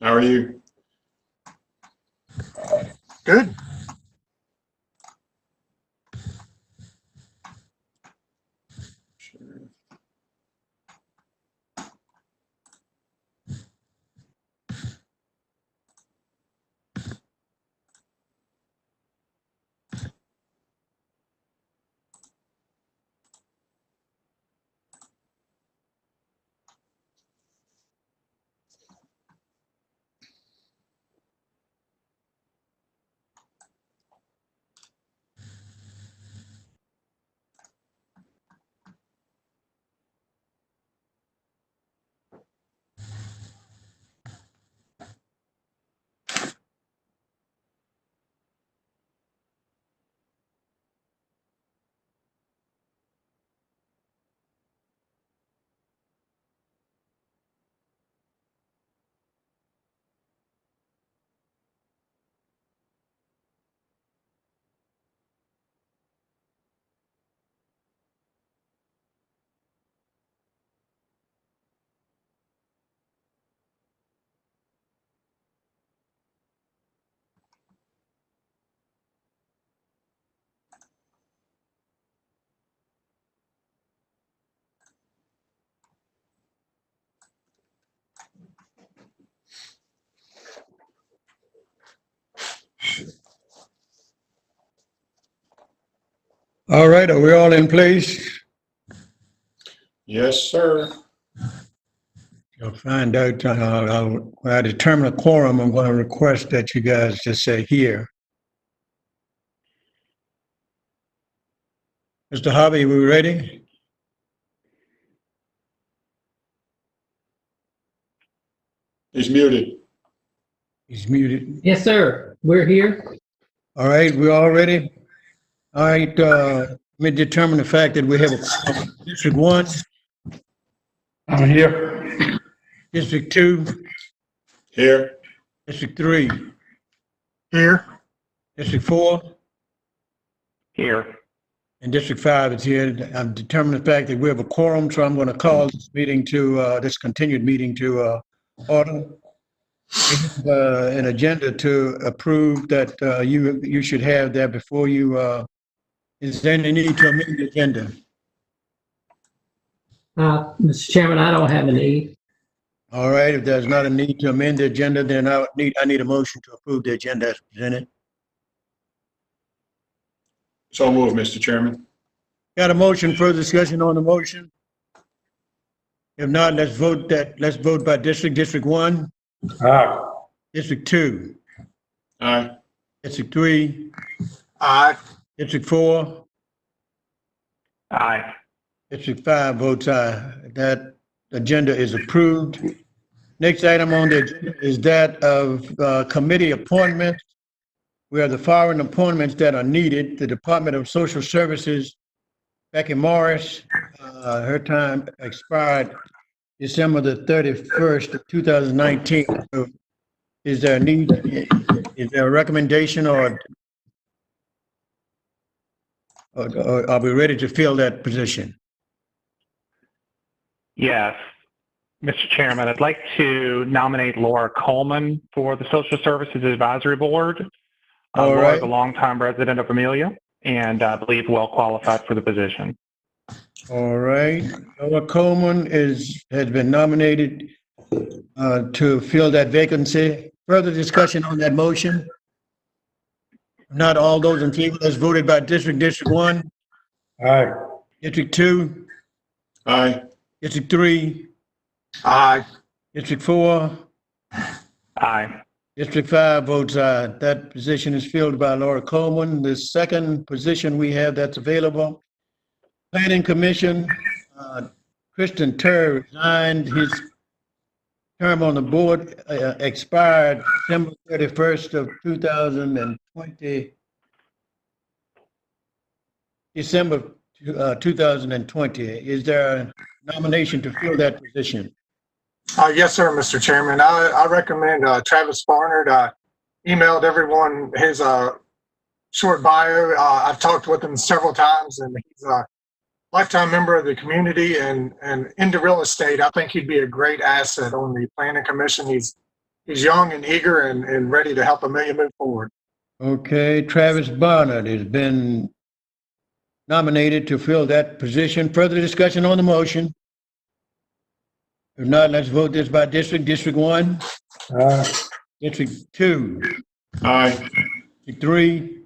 How are you? Good. Sure. All right, are we all in place? Yes, sir. You'll find out, when I determine a quorum, I'm going to request that you guys just say here. Mr. Harvey, we ready? He's muted. He's muted. Yes, sir. We're here. All right, we all ready? All right, let me determine the fact that we have a District 1, I'm here. District 2, Here. District 3, Here. District 4, Here. and District 5 is here. I've determined the fact that we have a quorum, so I'm going to call this meeting to, this continued meeting to order. We have an agenda to approve that you should have that before you, is there any need to amend the agenda? Mr. Chairman, I don't have a need. All right, if there's not a need to amend the agenda, then I need a motion to approve the agenda as presented. So move, Mr. Chairman. Got a motion, further discussion on the motion? If not, let's vote by district. District 1, Aye. District 2, Aye. District 3, Aye. District 4, Aye. District 5 votes aye. That agenda is approved. Next item on the agenda is that of committee appointments. We have the following appointments that are needed. The Department of Social Services, Becky Morris, her time expired December the 31st of 2019. So is there a need, is there a recommendation or are we ready to fill that position? Yes, Mr. Chairman, I'd like to nominate Laura Coleman for the Social Services Advisory Board. All Laura right. is a longtime resident of Amelia and I believe well qualified for the position. All right. Laura Coleman has been nominated to fill that vacancy. Further discussion on that motion? Not all those in favor, let's vote it by district. District 1, Aye. District 2, Aye. District 3, Aye. District 4, Aye. District 5 votes aye. That position is filled by Laura Coleman. The second position we have that's available, Planning Commission, Kristen Terr resigned. His term on the board expired December 31st of 2020. December 2020. Is there a nomination to fill that position? Yes, sir, Mr. Chairman. I recommend Travis Barnard. I emailed everyone his short bio. I've talked with him several times, and he's a lifetime member of the community and into real estate. I think he'd be a great asset on the Planning Commission. He's he's young and eager and ready to help Amelia move forward. Okay, Travis Barnard has been nominated to fill that position. Further discussion on the motion? If not, let's vote this by district. District 1, District 2, Aye. District 3,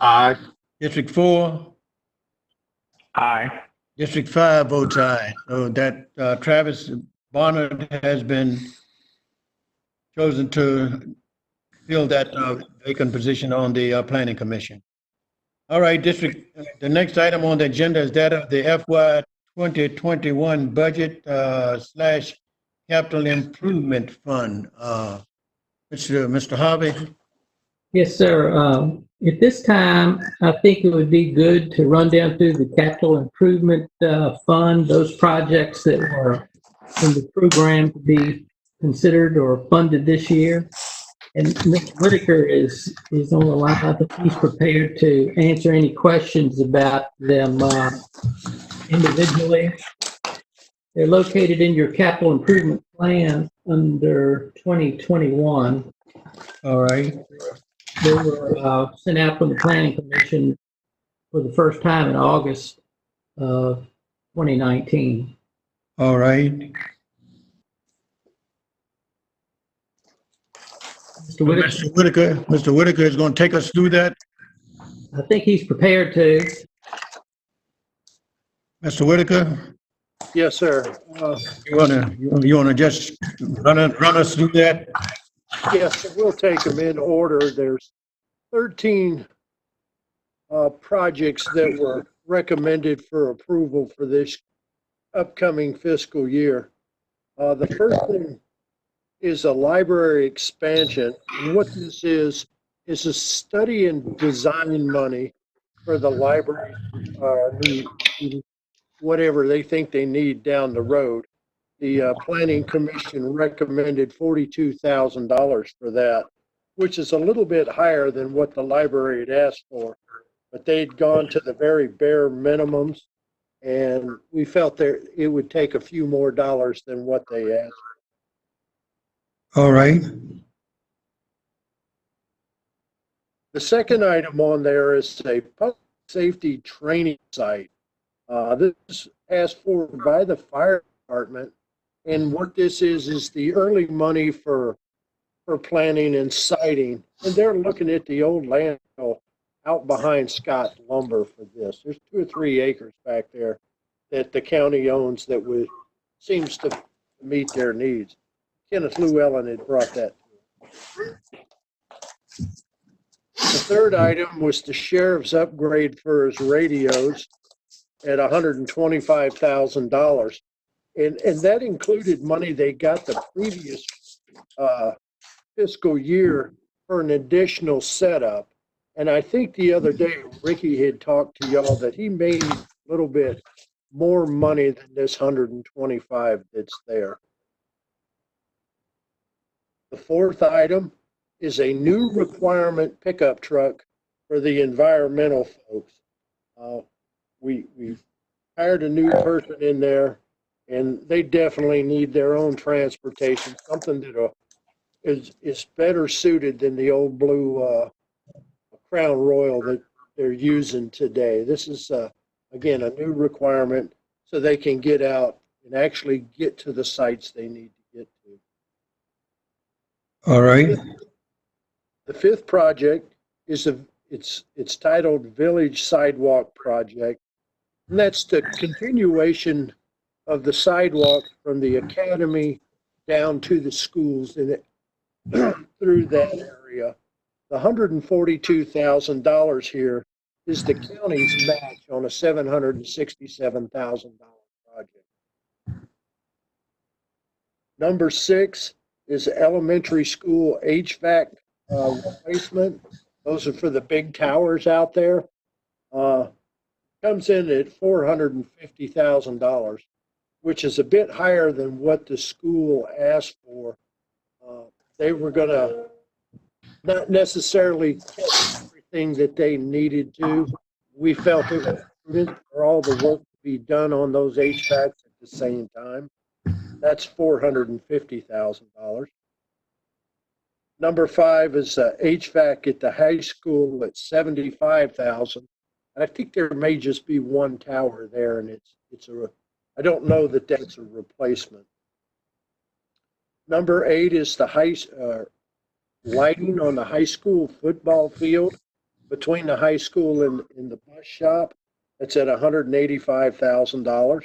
Aye. District 4, Aye. District 5 votes aye. So that Travis Barnard has been chosen to fill that vacant position on the Planning Commission. All right, the next item on the agenda is that of the FY 2021 budget slash capital improvement fund. Mr. Harvey? Yes, sir. At this time, I think it would be good to run down through the capital improvement fund, those projects that were in the program to be considered or funded this year. And Mr. Whitaker is on the line. I think he's prepared to answer any questions about them individually. They're located in your capital improvement plan under 2021. All right. They were sent out from the Planning Commission for the first time in August of 2019. All right. Mr. Whitaker is going to take us through that. I think he's prepared to. Mr. Whitaker, Yes, sir. you wanna just run us through that? Yes, we'll take them in order. There's 13 projects that were recommended for approval for this upcoming fiscal year. The first one is a library expansion. And what this is a study and design money for the library, need whatever they think they need down the road. The Planning Commission recommended $42,000 for that, which is a little bit higher than what the library had asked for. But they'd gone to the very bare minimums, and we felt that it would take a few more dollars than what they asked. All right. The second item on there is a public safety training site. This is asked for by the fire department. And what this is the early money for planning and siting. And they're looking at the old landfill out behind Scott Lumber for this. There's 2 or 3 acres back there that the county owns that seems to meet their needs. Kenneth Llewellyn had brought that to us. The third item was the sheriff's upgrade for his radios at $125,000. And that included money they got the previous fiscal year for an additional setup. And I think the other day, Ricky had talked to y'all that he made a little bit more money than this 125 that's there. The fourth item is a new requirement pickup truck for the environmental folks. We hired a new person in there, and they definitely need their own transportation, something that is better suited than the old blue Crown Royal that they're using today. This is, again, a new requirement so they can get out and actually get to the sites they need to get to. All right. The fifth project is it's titled Village Sidewalk Project, and that's the continuation of the sidewalk from the academy down to the schools and through that area. The $142,000 here is the county's match on a $767,000 project. Number 6 is elementary school HVAC replacement. Those are for the big towers out there. Comes in at $450,000, which is a bit higher than what the school asked for. They were going to not necessarily get everything that they needed to. We felt it was prudent for all the work to be done on those HVACs at the same time. That's $450,000. Number 5 is HVAC at the high school at $75,000. And I think there may just be one tower there, and I don't know that that's a replacement. Number 8 is the lighting on the high school football field between the high school and the bus shop. That's at $185,000.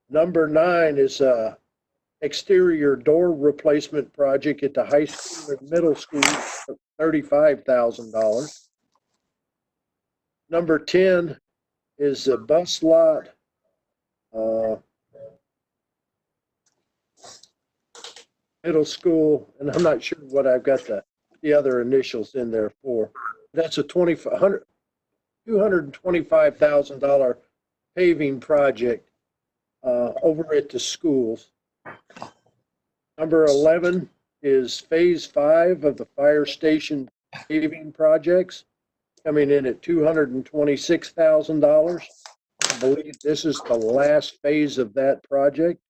Number 9 is exterior door replacement project at the high school and middle school for $35,000. Number 10 is a bus lot. Middle school, and I'm not sure what I've got the other initials in there for. That's a $225,000 paving project over at the schools. Number 11 is phase 5 of the fire station paving projects, coming in at $226,000. I believe this is the last phase of that project.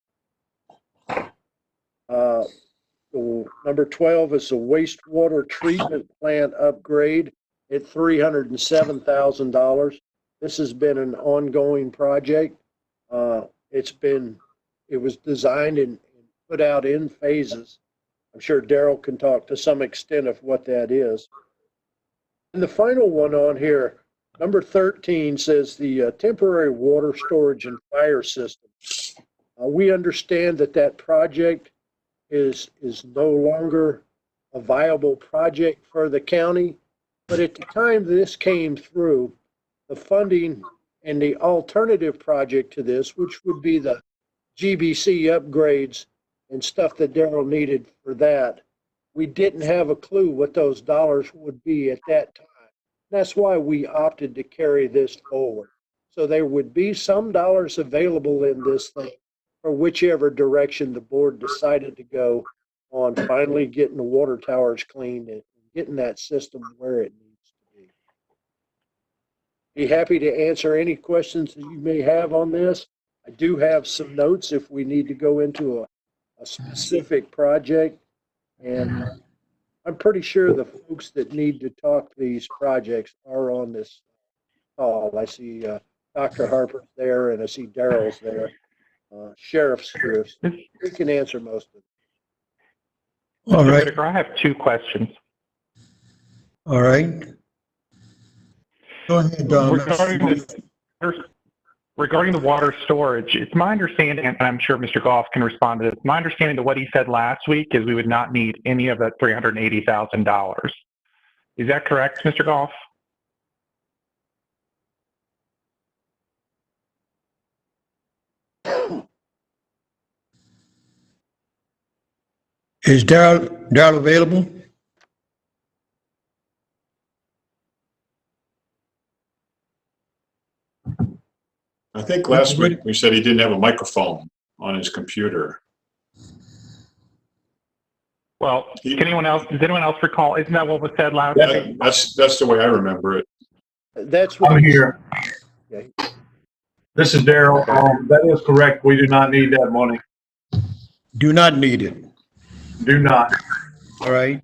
Number 12 is the wastewater treatment plant upgrade at $307,000. This has been an ongoing project. It was designed and put out in phases. I'm sure Daryl can talk to some extent of what that is. And the final one on here, number 13, says the temporary water storage and fire system. We understand that project is no longer a viable project for the county, but at the time this came through, the funding and the alternative project to this, which would be the GBC upgrades and stuff that Daryl needed for that, we didn't have a clue what those dollars would be at that time. That's why we opted to carry this forward. So there would be some dollars available in this thing for whichever direction the board decided to go on finally getting the water towers cleaned and getting that system where it needs to be. Be happy to answer any questions that you may have on this. I do have some notes if we need to go into a specific project, and I'm pretty sure the folks that need to talk these projects are on this call. I see Dr. Harper's there, and I see Daryl's there. Sheriff's here. We can answer most of it. All Mr. right. Whitaker, I have 2 questions. All right. Go ahead, Regarding the water storage, it's my understanding, and I'm sure Mr. Goff can respond to this, my understanding that what he said last week is we would not need any of that $380,000. Is that correct, Mr. Goff? Is Daryl available? I think last week we said he didn't have a microphone on his computer. Well, does anyone else recall? Isn't that what was said last week? That's the way I remember it. That's what I'm here. Okay. This is Daryl. That is correct. We do not need that money. Do not need it. Do not. All right.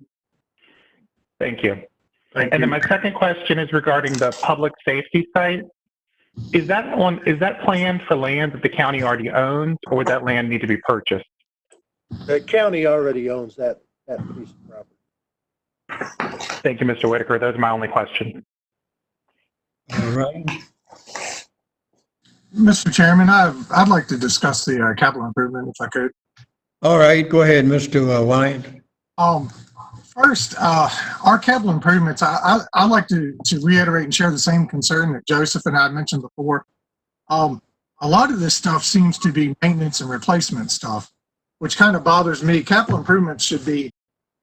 Thank you. Thank And you. then my second question is regarding the public safety site. Is that planned for land that the county already owns, or would that land need to be purchased? The county already owns that piece of property. Thank you, Mr. Whitaker. Those are my only questions. All right. Mr. Chairman, I'd like to discuss the capital improvement if I could. All right. Go ahead, Mr. Wyatt. First, our capital improvements, I like to reiterate and share the same concern that Joseph and I mentioned before. A lot of this stuff seems to be maintenance and replacement stuff, which kind of bothers me. Capital improvements should be,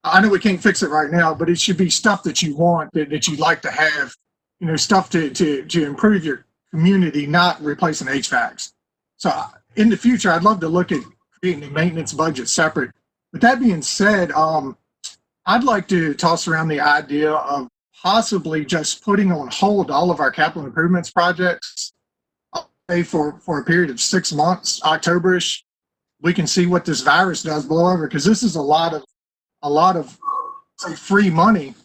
I know we can't fix it right now, but it should be stuff that you want, that you'd like to have, stuff to improve your community, not replacing HVACs. So in the future, I'd love to look at creating a maintenance budget separate. With that being said, I'd like to toss around the idea of possibly just putting on hold all of our capital improvements projects for a period of 6 months, October-ish. We can see what this virus does blow over, because this is a lot of a lot of, say, free money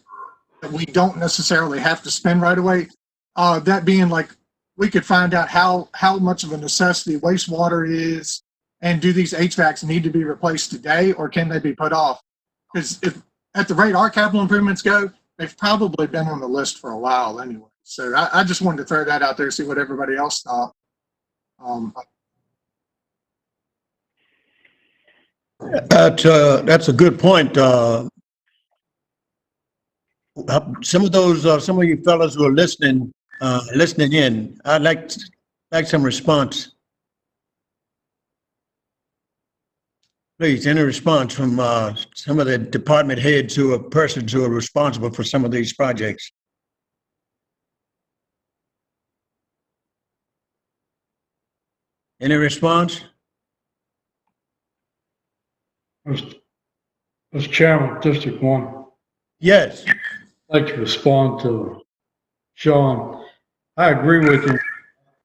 that we don't necessarily have to spend right away. That being like, we could find out how much of a necessity wastewater is, and do these HVACs need to be replaced today, or can they be put off? Because if at the rate our capital improvements go, they've probably been on the list for a while anyway. So I just wanted to throw that out there, see what everybody else thought. That's a good point. Some of those, some of you fellows who are listening in, I'd like some response. Please, any response from some of the department heads who are persons who are responsible for some of these projects? Any response? Mr. Chairman, District 1, Yes. I'd like to respond to Sean. I agree with him.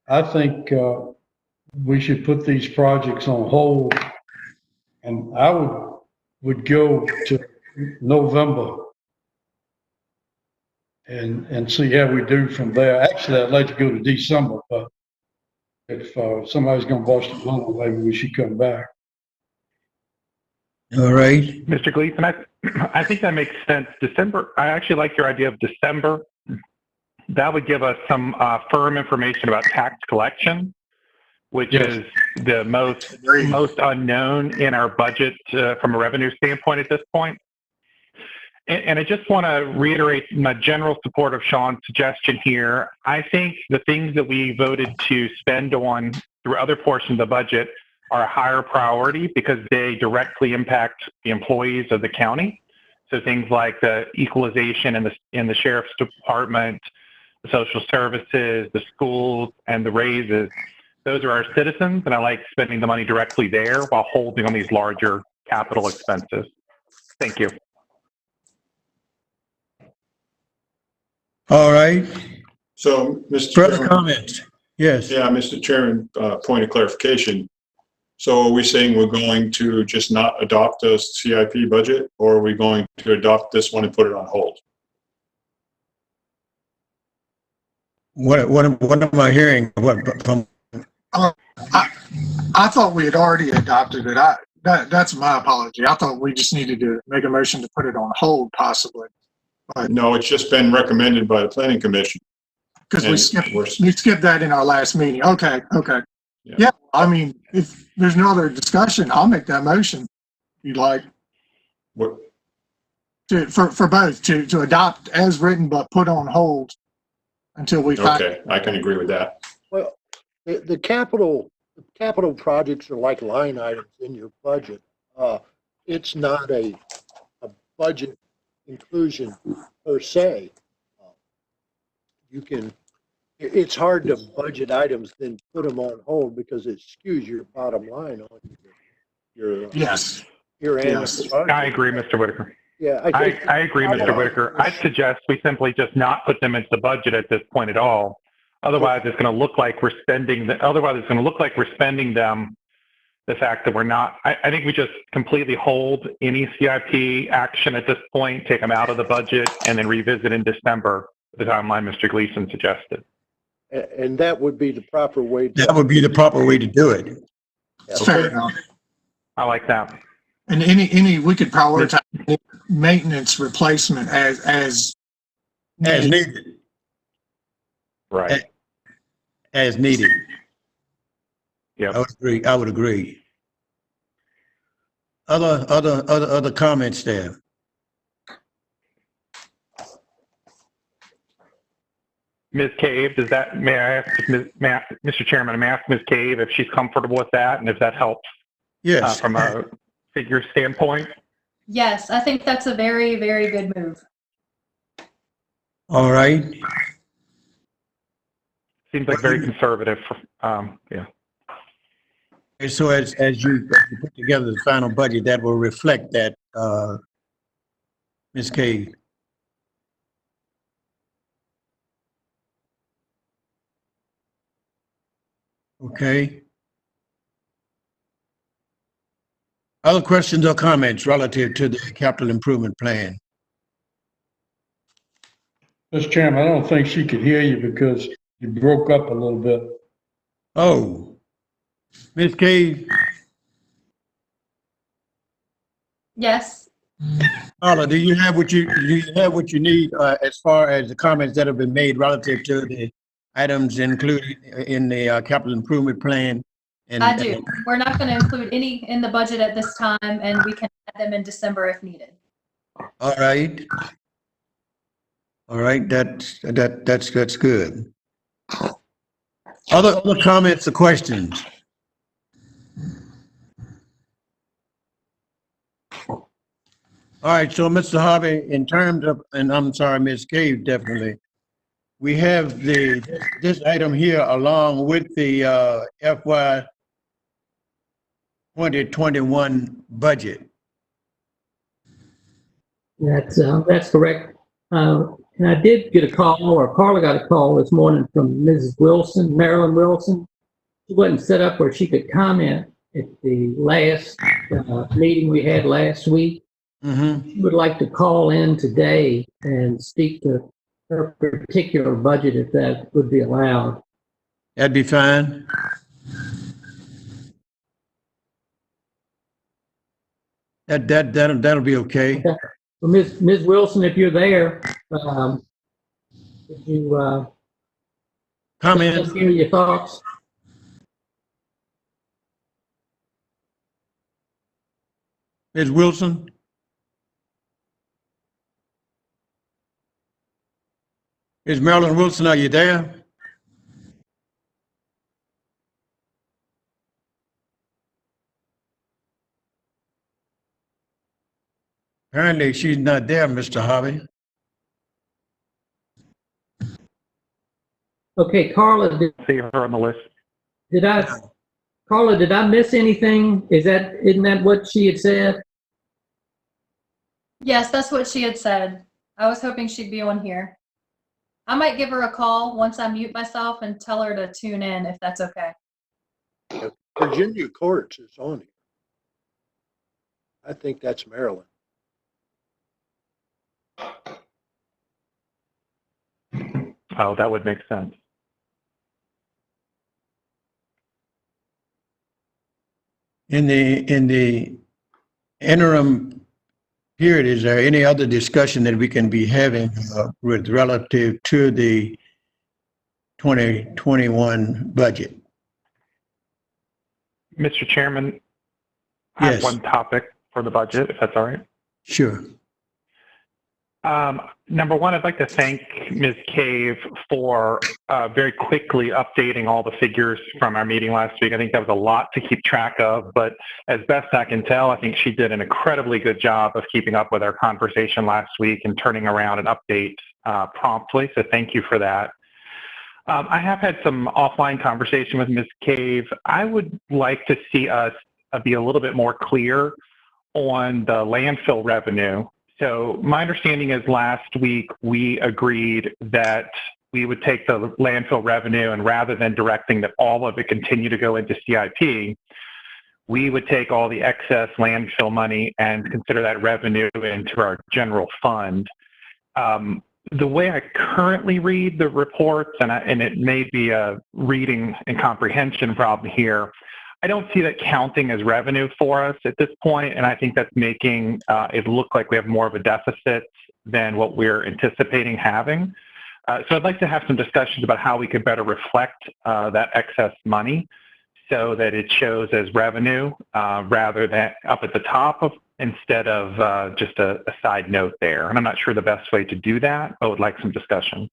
I think we should put these projects on hold, and I would go to November and see how we do from there. Actually, I'd like to go to December, but if somebody's going to bust a bubble, maybe we should come back. All right. Mr. Gleason, I think that makes sense. December, I actually like your idea of December. That would give us some firm information about tax collection, which is the most unknown in our budget from a revenue standpoint at this point. And I just want to reiterate my general support of Sean's suggestion here. I think the things that we voted to spend on through other portions of the budget are a higher priority because they directly impact the employees of the county. So things like the equalization in the sheriff's department, the social services, the schools, and the raises. Those are our citizens, and I like spending the money directly there while holding on these larger capital expenses. Thank you. All right. So, Mr. Further Chairman, comments? Yes. yeah, Mr. Chairman, point of clarification. So are we saying we're going to just not adopt a CIP budget, or are we going to adopt this one and put it on hold? What am I hearing? What from? I thought we had already adopted it. That's my apology. I thought we just needed to make a motion to put it on hold, possibly. No, it's just been recommended by the Planning Commission. Because we skipped that in our last meeting. Okay. Yeah. I mean, if there's no other discussion, I'll make that motion. If you'd like. What? For both to adopt as written, but put on hold until we find. Okay, I can agree with that. Well, the capital projects are like line items in your budget. It's not a budget inclusion per se. It's hard to budget items then put them on hold because it skews your bottom line on your annual budget. I agree, Mr. Whitaker. Yeah, I agree, Mr. Whitaker. I'd suggest we simply just not put them into the budget at this point at all. Otherwise, it's going to look like we're spending them. The fact that we're not, I think we just completely hold any CIP action at this point, take them out of the budget, and then revisit in December, the timeline Mr. Gleason suggested. And that would be the proper way. That would be the proper way to do it. Fair enough. I like that. And we could prioritize maintenance replacement as needed. Right. As needed. Yeah. I would agree. Other comments there? Ms. Cave, may I ask, Mr. Chairman, may I ask Ms. Cave if she's comfortable with that and if that helps? Yes. From a figure standpoint? Yes, I think that's a very, very good move. All right. Seems like very conservative. Yeah. So as you put together the final budget, that will reflect that, Ms. Cave. Okay. Other questions or comments relative to the capital improvement plan? Mr. Chairman, I don't think she could hear you because you broke up a little bit. Oh, Ms. Cave, Yes. Carla, do you have what you need as far as the comments that have been made relative to the items included in the capital improvement plan? And I do. We're not going to include any in the budget at this time, and we can add them in December if needed. All right. All right, that's good. Other comments or questions? All right, so Mr. Harvey, in terms of, and I'm sorry, Ms. Cave, definitely, we have this item here along with the FY 2021 budget. That's correct. And I did get a call, or Carla got a call this morning from Mrs. Wilson, Marilyn Wilson. She wasn't set up where she could comment at the last meeting we had last week. Mm-hmm. She would like to call in today and speak to her particular budget if that would be allowed. That'd be fine. That'll be okay. Okay. Well, Ms. Wilson, if you're there, could you Comment. hear your thoughts? Ms. Wilson? Ms. Marilyn Wilson, are you there? Apparently she's not there, Mr. Harvey. Okay, Carla, See her on the list. Carla, did I miss anything? Isn't that what she had said? Yes, that's what she had said. I was hoping she'd be on here. I might give her a call once I mute myself and tell her to tune in if that's okay. Virginia Courts is on here. I think that's Maryland. Oh, that would make sense. In the interim period, is there any other discussion that we can be having with relative to the 2021 budget? Mr. Chairman, I have Yes. one topic for the budget, if that's all right. Sure. Number one, I'd like to thank Ms. Cave for very quickly updating all the figures from our meeting last week. I think that was a lot to keep track of, but as best I can tell, I think she did an incredibly good job of keeping up with our conversation last week and turning around an update promptly, so thank you for that. I have had some offline conversation with Ms. Cave. I would like to see us be a little bit more clear on the landfill revenue. So my understanding is last week we agreed that we would take the landfill revenue and rather than directing that all of it continue to go into CIP, we would take all the excess landfill money and consider that revenue into our general fund. The way I currently read the reports, and it may be a reading and comprehension problem here, I don't see that counting as revenue for us at this point, and I think that's making it look like we have more of a deficit than what we're anticipating having. So I'd like to have some discussions about how we could better reflect that excess money so that it shows as revenue rather than up at the top of, instead of just a side note there. And I'm not sure the best way to do that, but would like some discussion.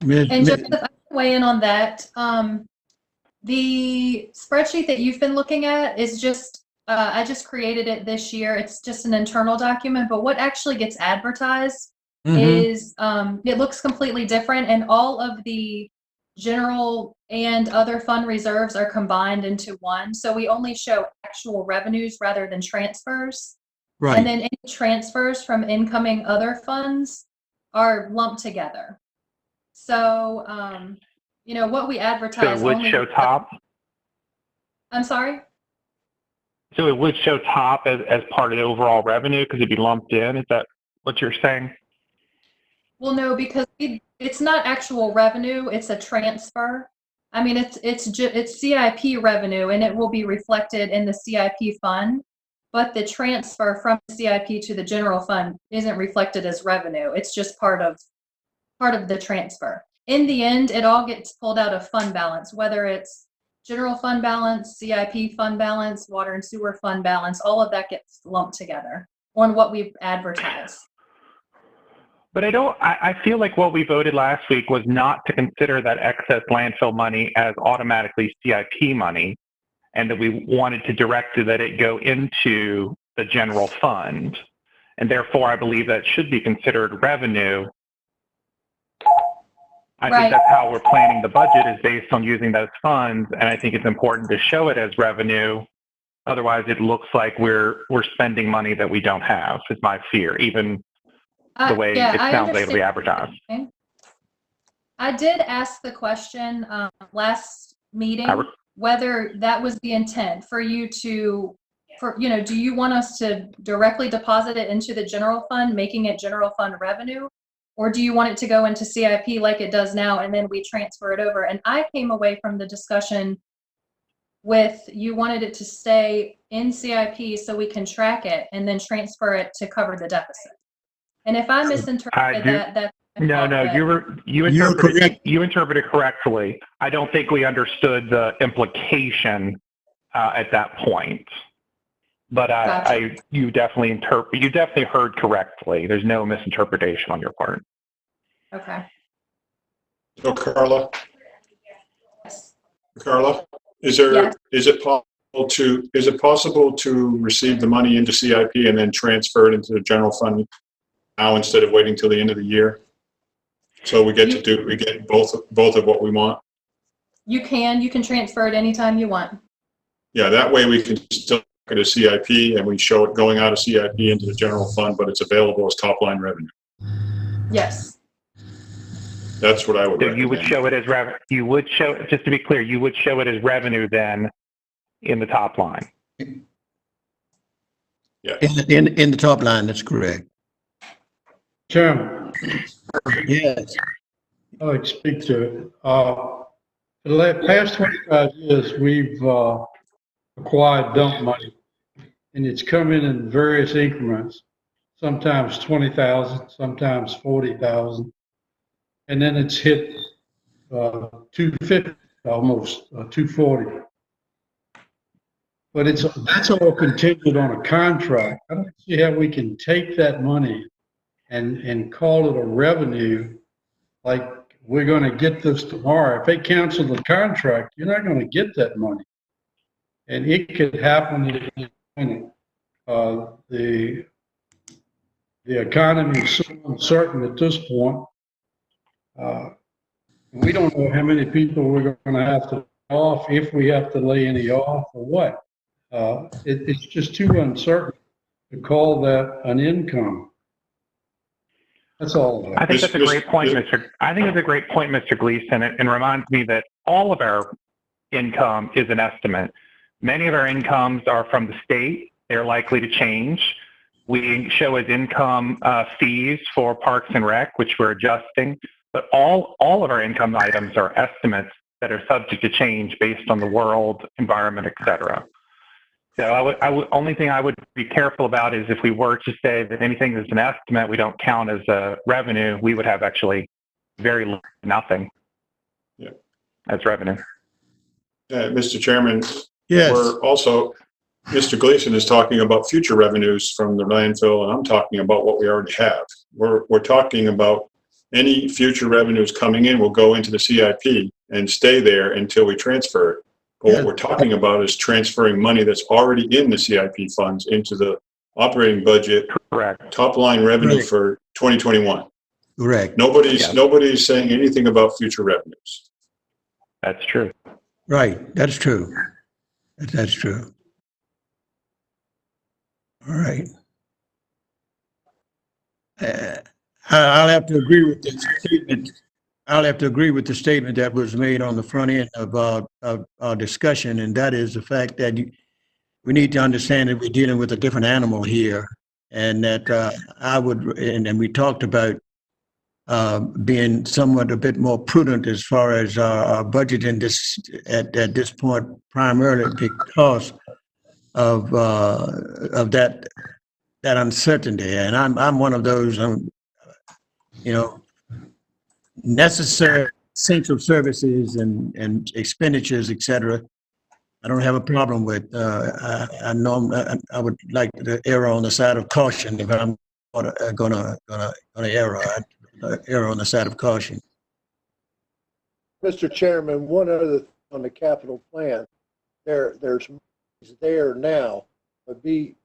And Joseph, I can weigh in on that. The spreadsheet that you've been looking at is just, I just created it this year. It's just an internal document, but what actually gets advertised is, it looks completely different, and all of the general and other fund reserves are combined into one. So we only show actual revenues rather than transfers. Right. And then any transfers from incoming other funds are lumped together. So, you know, what we advertise. So it would show top? I'm sorry? So it would show top as part of the overall revenue because it'd be lumped in. Is that what you're saying? Well, no, because it's not actual revenue, it's a transfer. I mean, it's CIP revenue and it will be reflected in the CIP fund, but the transfer from CIP to the general fund isn't reflected as revenue. It's just part of the transfer. In the end, it all gets pulled out of fund balance, whether it's general fund balance, CIP fund balance, water and sewer fund balance, all of that gets lumped together on what we've advertised. But I feel like what we voted last week was not to consider that excess landfill money as automatically CIP money, and that we wanted to direct that it go into the general fund. And therefore, I believe that should be considered revenue. I think that's how we're planning the budget, is based on using those funds. And I think it's important to show it as revenue. Otherwise, it looks like we're spending money that we don't have, is my fear, even the way Yeah, it I sounds like it'll be understand. advertised. I did ask the question last meeting whether that was the intent for you to, do you want us to directly deposit it into the general fund, making it general fund revenue? Or do you want it to go into CIP like it does now and then we transfer it over? And I came away from the discussion with, you wanted it to stay in CIP so we can track it and then transfer it to cover the deficit. And if I misinterpreted that, No, you interpreted correctly. I don't think we understood the implication at that point. But Gotcha. you definitely heard correctly. There's no misinterpretation on your part. Okay. So Carla, Yes. is Yes. it possible to receive the money into CIP and then transfer it into the general fund now instead of waiting till the end of the year? So we get both of what we want. You can transfer it anytime you want. Yeah, that way we can still look at a CIP and we show it going out of CIP into the general fund, but it's available as top line revenue. Yes. That's what I would recommend. You would show it as revenue. You would show, just to be clear, you would show it as revenue then in the top line. Yeah. In the top line, that's correct. Chairman, Yes. I'd like to speak to it. For the past 25 years, we've acquired dump money, and it's come in various increments, sometimes 20,000, sometimes 40,000, and then it's hit 250, almost 240. But that's all contingent on a contract. I don't see how we can take that money and call it a revenue, like we're going to get this tomorrow. If they cancel the contract, you're not going to get that money. And it could happen at any minute. The economy is so uncertain at this point. We don't know how many people we're going to have to lay off, if we have to lay any off or what. It's just too uncertain to call that an income. That's all. I think that's a great point, Mr. Gleason, and reminds me that all of our income is an estimate. Many of our incomes are from the state. They're likely to change. We show as income fees for Parks and Rec, which we're adjusting. But all of our income items are estimates that are subject to change based on the world, environment, et cetera. So only thing I would be careful about is if we were to say that anything that's an estimate we don't count as a revenue, we would have actually very little, nothing as revenue. Mr. Chairman, Yes. we're also, Mr. Gleason is talking about future revenues from the landfill, and I'm talking about what we already have. We're talking about any future revenues coming in will go into the CIP and stay there until we transfer it. But what we're talking about is transferring money that's already in the CIP funds into the operating budget. Correct. Top line revenue for 2021. Correct. Nobody's saying anything about future revenues. That's true. Right. That's true. That's true. All right. I'll have to agree with this statement. I'll have to agree with the statement that was made on the front end of our discussion, and that is the fact that we need to understand that we're dealing with a different animal here, and that and we talked about being somewhat a bit more prudent as far as our budget in this at this point, primarily because of that uncertainty. And I'm one of those, necessary essential services and expenditures, et cetera. I don't have a problem with. I would like to err on the side of caution if I'm gonna err on the side of caution. Mr. Chairman, one other on the capital plan, there's there now, but be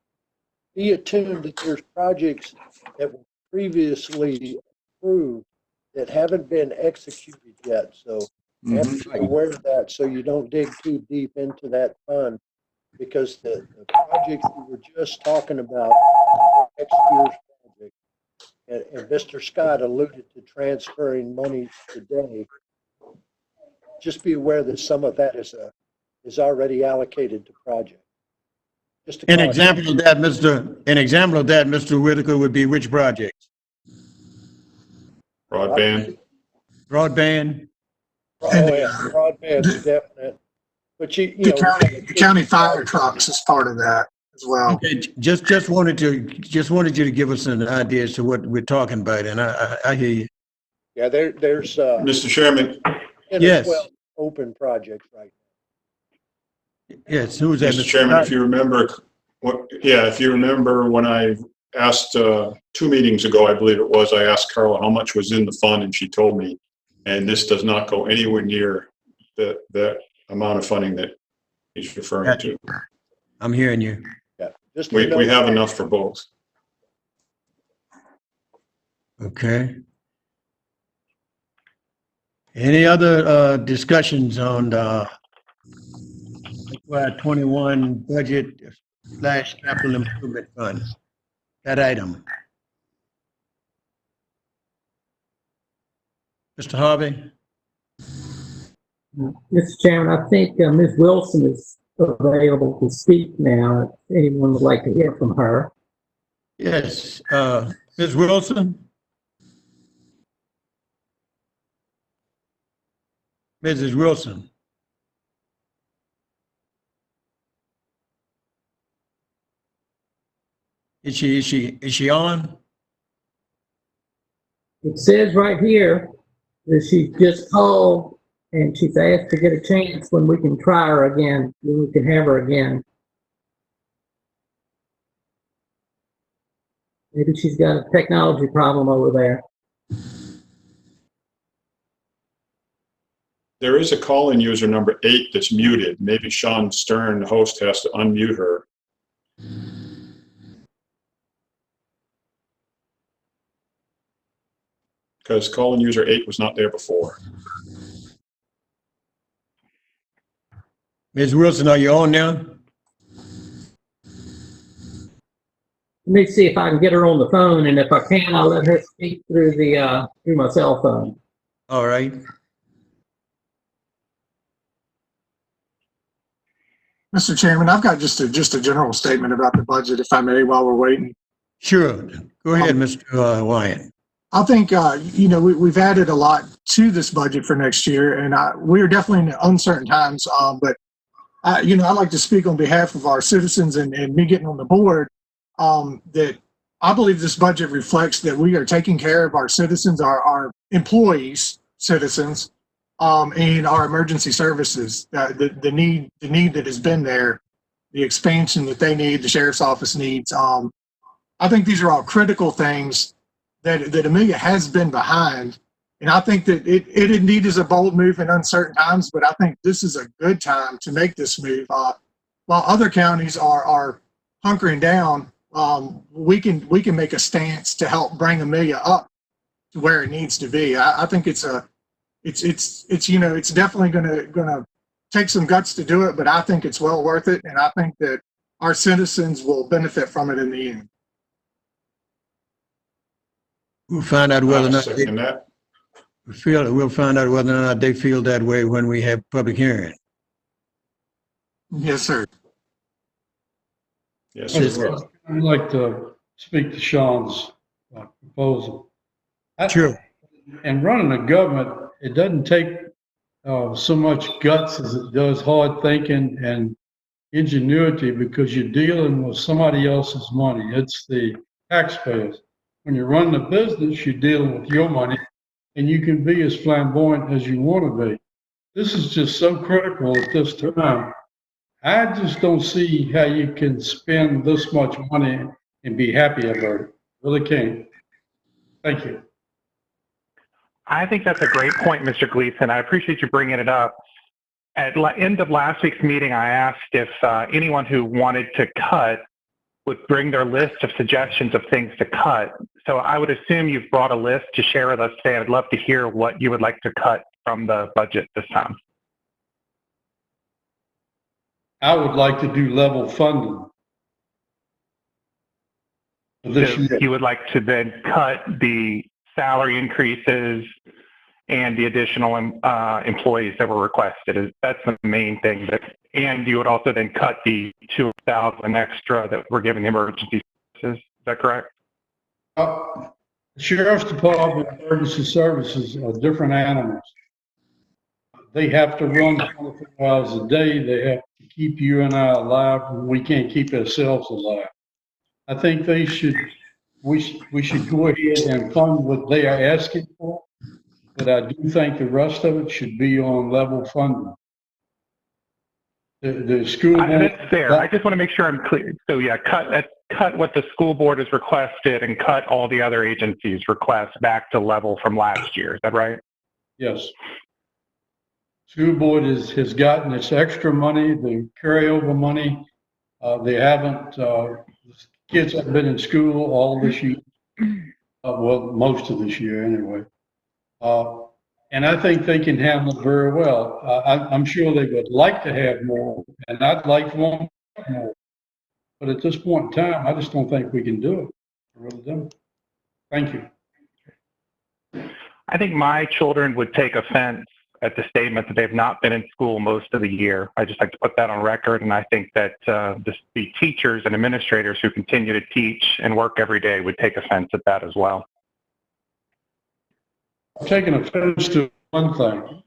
attuned that there's projects that were previously approved that haven't been executed yet. So you have to be aware of that so you don't dig too deep into that fund, because the projects we were just talking about are next year's project. And Mr. Scott alluded to transferring money today. Just be aware that some of that is already allocated to projects. An example of that, Mr. Whitaker, would be which project? Broadband. Broadband. Oh, yeah, broadband's definite. But the county fire trucks is part of that as well. Okay, just wanted you to give us an idea as to what we're talking about, and I hear you. Yeah, there's Mr. Chairman. Yes. 12 open projects right now. Yes, who was that? Mr. Chairman, if you remember when I asked 2 meetings ago, I believe it was, I asked Carla how much was in the fund, and she told me, and this does not go anywhere near the amount of funding that he's referring to. I'm hearing you. Yeah, we have enough for both. Okay. Any other discussions on the FY 21 budget / capital improvement fund? That item. Mr. Harvey? Mr. Chairman, I think Ms. Wilson is available to speak now. If anyone would like to hear from her. Yes. Ms. Wilson? Mrs. Wilson? Is she on? It says right here that she just called and she's asked to get a chance when we can try her again, when we can have her again. Maybe she's got a technology problem over there. There is a call-in user number 8 that's muted. Maybe Sean Stern, the host, has to unmute her. Because call-in user 8 was not there before. Ms. Wilson, are you on now? Let me see if I can get her on the phone, and if I can, I'll let her speak through the through my cell phone. All right. Mr. Chairman, I've got just a general statement about the budget, if I may, while we're waiting. Sure. Go ahead, Mr. Wyatt. I think, we've added a lot to this budget for next year, and we're definitely in uncertain times. But I'd like to speak on behalf of our citizens and me getting on the board, that I believe this budget reflects that we are taking care of our citizens, our employees, citizens, and our emergency services. The need that has been there, the expansion that they need, the sheriff's office needs. I think these are all critical things that Amelia has been behind. And I think that it indeed is a bold move in uncertain times, but I think this is a good time to make this move. While other counties are hunkering down, we can make a stance to help bring Amelia up to where it needs to be. I think it's definitely gonna take some guts to do it, but I think it's well worth it, and I think that our citizens will benefit from it in the end. We'll find out whether or not we'll find out whether or not they feel that way when we have public hearing. Yes, sir. Yes, we will. I'd like to speak to Sean's proposal. Sure. And running a government, it doesn't take so much guts as it does hard thinking and ingenuity, because you're dealing with somebody else's money. It's the taxpayers. When you're running a business, you're dealing with your money, and you can be as flamboyant as you want to be. This is just so critical at this time. I just don't see how you can spend this much money and be happy about it. Really can't. Thank you. I think that's a great point, Mr. Gleason. I appreciate you bringing it up. At the end of last week's meeting, I asked if anyone who wanted to cut would bring their list of suggestions of things to cut. So I would assume you've brought a list to share with us today. I'd love to hear what you would like to cut from the budget this time. I would like to do level funding. So you would like to then cut the salary increases and the additional employees that were requested. That's the main thing. And you would also then cut the $2,000 extra that we're giving the emergency services. Is that correct? The Sheriff's Department and emergency services are different animals. They have to run 24 hours a day. They have to keep you and I alive, and we can't keep ourselves alive. I think we should go ahead and fund what they are asking for, but I do think the rest of it should be on level funding. The school board. That's fair. I just want to make sure I'm clear. So yeah, cut what the school board has requested and cut all the other agencies' requests back to level from last year. Is that right? Yes. School board has gotten its extra money, the carryover money. They haven't. Kids have been in school all this year. Well, most of this year anyway. And I think they can handle it very well. I'm sure they would like to have more, and I'd like to want more. But at this point in time, I just don't think we can do it. I really don't. Thank you. I think my children would take offense at the statement that they've not been in school most of the year. I just like to put that on record, and I think that the teachers and administrators who continue to teach and work every day would take offense at that as well. I'm taking offense to one thing.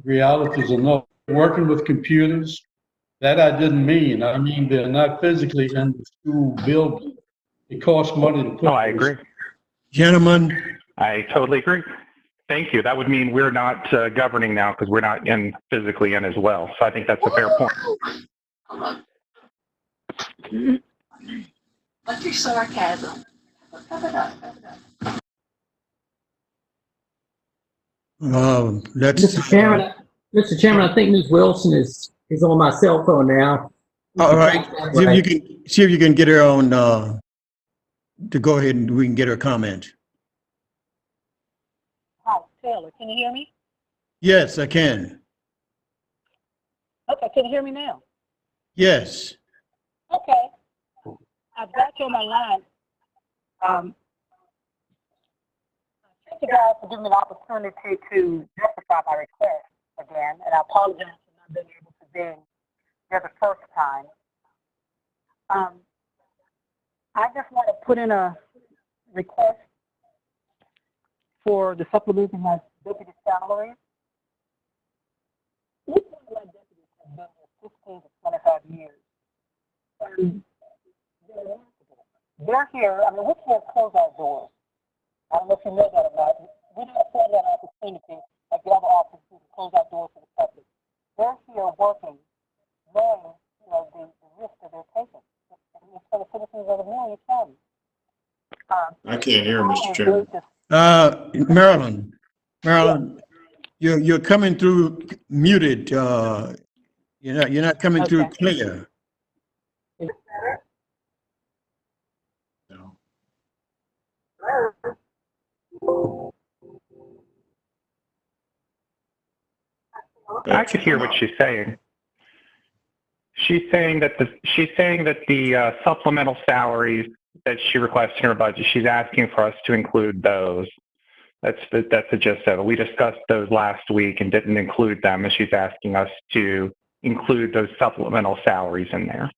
Reality is another. Working with computers, that I didn't mean. I mean they're not physically in the school building. It costs money to put. No, I agree. Gentlemen. I totally agree. Thank you. That would mean we're not governing now because we're not physically in as well. So I think that's a fair point. What's your sarcasm? Mr. Chairman, I think Ms. Wilson is on my cell phone now. All right. See if you can get her on to go ahead and we can get her comment. Hi, Taylor. Can you hear me? Yes, I can. Okay. Can you hear me now? Yes. Okay. I've got you on my line. Thank you guys for giving me the opportunity to justify my request again, and I apologize for not being able to be there the first time. I just want to put in a request for the supplementing my deputy salary. Each one of my deputies has been here 15 to 25 years. And they're here, I mean, we can't close our doors. I don't know if you know that or not. We don't afford that opportunity like the other offices to close our doors to the public. They're here working, knowing the risk that they're taking. It's for the citizens of the Marion County. I can't hear, Mr. Chairman. Marilyn, you're coming through muted. You're not coming through clear. No. I could hear what she's saying. She's saying that the supplemental salaries that she requests in her budget, she's asking for us to include those. That's the gist of it. We discussed those last week and didn't include them, and she's asking us to include those supplemental salaries in there.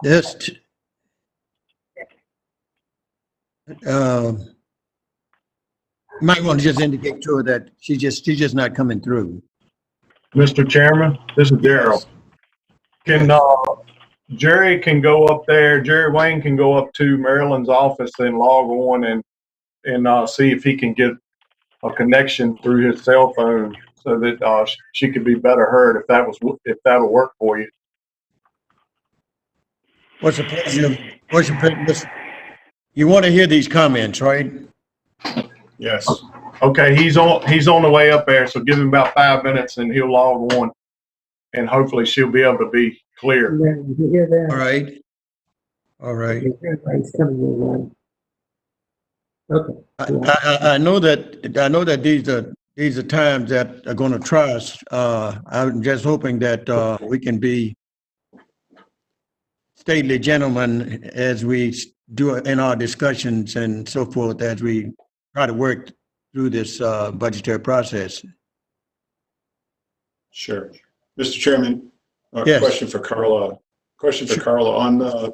This, you might want to just indicate to her that she's just not coming through. Mr. Chairman, this is Daryl. Can, Jerry can go up there, Jerry Wayne can go up to Maryland's office and log on and see if he can get a connection through his cell phone so that she could be better heard if that'll work for you. What's the pleasure? You want to hear these comments, right? Yes. Okay, he's on the way up there, so give him about 5 minutes and he'll log on, and hopefully she'll be able to be clear. You can hear that? All right. All right. Everybody's coming in. Okay. I know that these are times that are going to try us. I'm just hoping that we can be stately gentlemen as we do in our discussions and so forth as we try to work through this budgetary process. Sure. Mr. Chairman, Yes. Question for Carla. On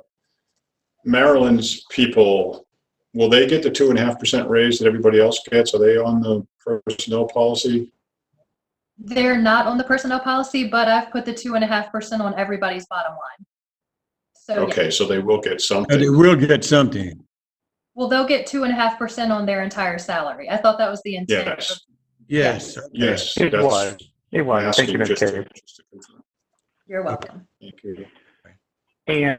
Maryland's people, will they get the 2.5% raise that everybody else gets? Are they on the personnel policy? They're not on the personnel policy, but I've put the 2.5% on everybody's bottom line. So Okay, yeah. so they will get something. They will get something. Well, they'll get 2.5% on their entire salary. I thought that was the intent. Yes. Yes. Yes. It was. It was. Thank you, Ms. Cave. You're welcome. Thank you. And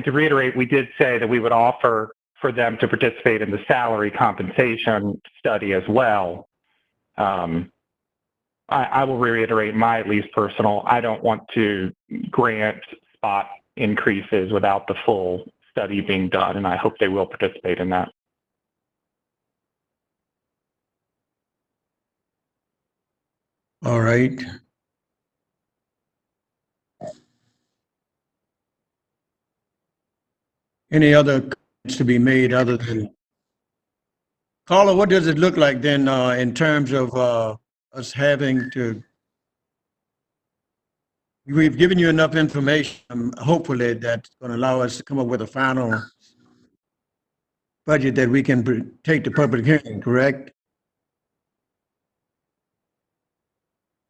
to reiterate, we did say that we would offer for them to participate in the salary compensation study as well. I will reiterate my at least personal, I don't want to grant spot increases without the full study being done, and I hope they will participate in that. All right. Any other comments to be made other than Carla? What does it look like then in terms of us having to? We've given you enough information, hopefully, that's going to allow us to come up with a final budget that we can take to public hearing, correct?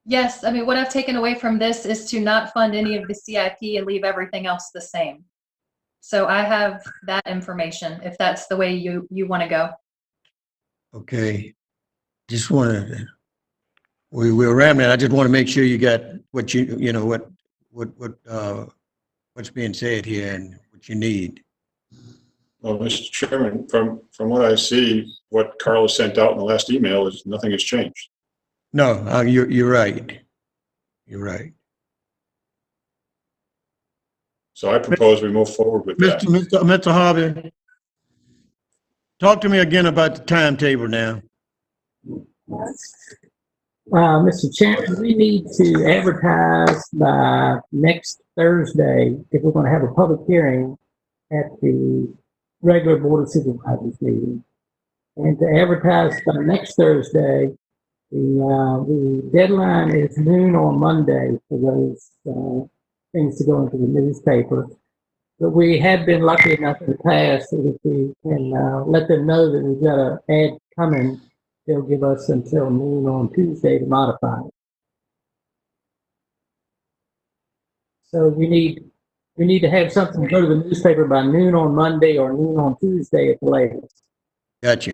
Yes, I mean, what I've taken away from this is to not fund any of the CIP and leave everything else the same. So I have that information, if that's the way you want to go. Okay. Just want to, we're rambling. I just want to make sure you got what what's being said here and what you need. Well, Mr. Chairman, from what I see, what Carla sent out in the last email is nothing has changed. No, you're right. You're right. So I propose we move forward with that. Mr. Harvey, talk to me again about the timetable now. Mr. Chairman, we need to advertise by next Thursday if we're going to have a public hearing at the regular Board of Supervisors meeting. And to advertise by next Thursday, the deadline is noon on Monday for those things to go into the newspaper. But we have been lucky enough in the past that if we can let them know that we've got an ad coming, they'll give us until noon on Tuesday to modify it. So we need to have something go to the newspaper by noon on Monday or noon on Tuesday at the latest. Got you.